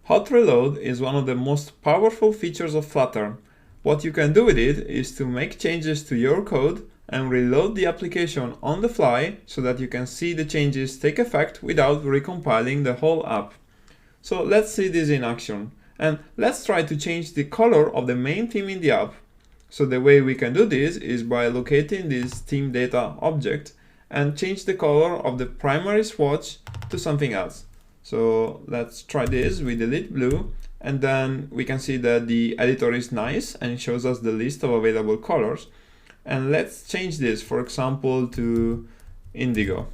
Hot reload is one of the most powerful features of Flutter. What you can do with it is to make changes to your code and reload the application on the fly so that you can see the changes take effect without recompiling the whole app. So let's see this in action. And let's try to change the color of the main theme in the app. So the way we can do this is by locating this theme data object and change the color of the primary swatch to something else. So let's try this. We delete blue, and then we can see that the editor is nice and it shows us the list of available colors. And let's change this, for example, to indigo.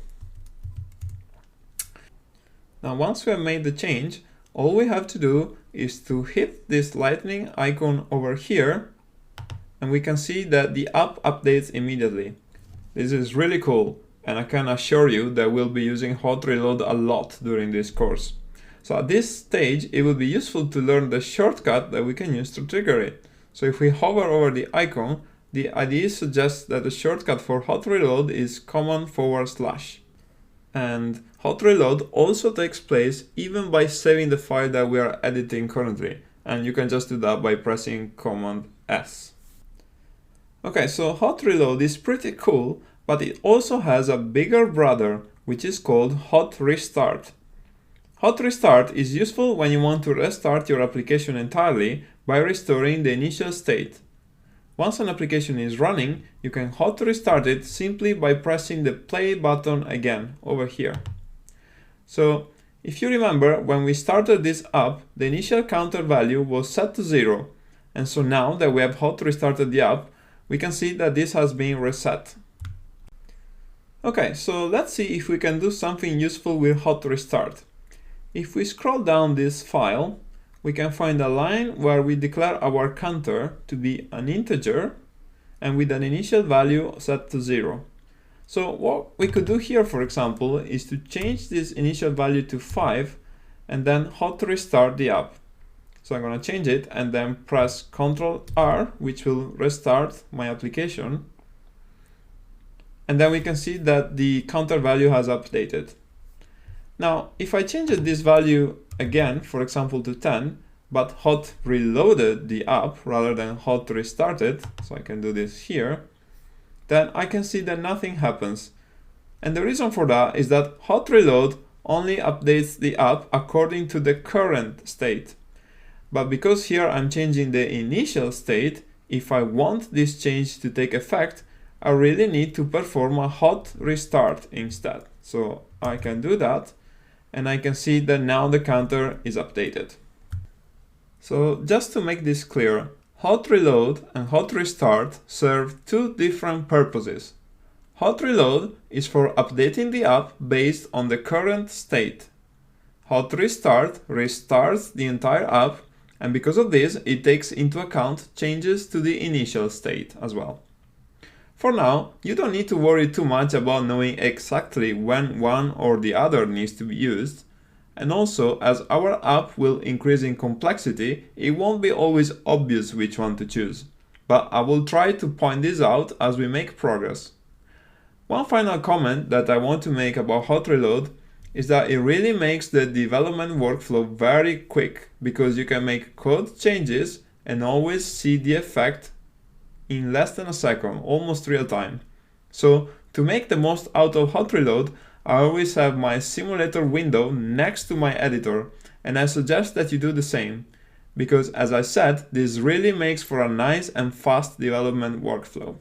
Now, once we have made the change, all we have to do is to hit this lightning icon over here, and we can see that the app updates immediately. This is really cool, and I can assure you that we'll be using hot reload a lot during this course. So at this stage, it will be useful to learn the shortcut that we can use to trigger it. So if we hover over the icon, the IDE suggests that the shortcut for hot reload is /. And hot reload also takes place even by saving the file that we are editing currently. And you can just do that by pressing Command S. Okay, so hot reload is pretty cool, but it also has a bigger brother, which is called hot restart. Hot restart is useful when you want to restart your application entirely by restoring the initial state. Once an application is running, you can hot restart it simply by pressing the play button again over here. So if you remember, when we started this app, the initial counter value was set to 0. And so now that we have hot restarted the app, we can see that this has been reset. Okay, so let's see if we can do something useful with hot restart. If we scroll down this file, we can find a line where we declare our counter to be an integer and with an initial value set to 0. So what we could do here, for example, is to change this initial value to 5 and then hot restart the app. So I'm going to change it and then press Ctrl R, which will restart my application. And then we can see that the counter value has updated. Now, if I change this value again, for example, to 10, but hot reloaded the app rather than hot restarted, so I can do this here, then I can see that nothing happens. And the reason for that is that hot reload only updates the app according to the current state. But because here I'm changing the initial state, if I want this change to take effect, I really need to perform a hot restart instead. So I can do that, and I can see that now the counter is updated. So just to make this clear, hot reload and hot restart serve two different purposes. Hot reload is for updating the app based on the current state. Hot restart restarts the entire app, and because of this, it takes into account changes to the initial state as well. For now, you don't need to worry too much about knowing exactly when one or the other needs to be used. And also, as our app will increase in complexity, it won't be always obvious which one to choose. But I will try to point this out as we make progress. One final comment that I want to make about hot reload is that it really makes the development workflow very quick, because you can make code changes and always see the effect in less than a second, almost real time. So to make the most out of hot reload, I always have my simulator window next to my editor, and I suggest that you do the same, because as I said, this really makes for a nice and fast development workflow.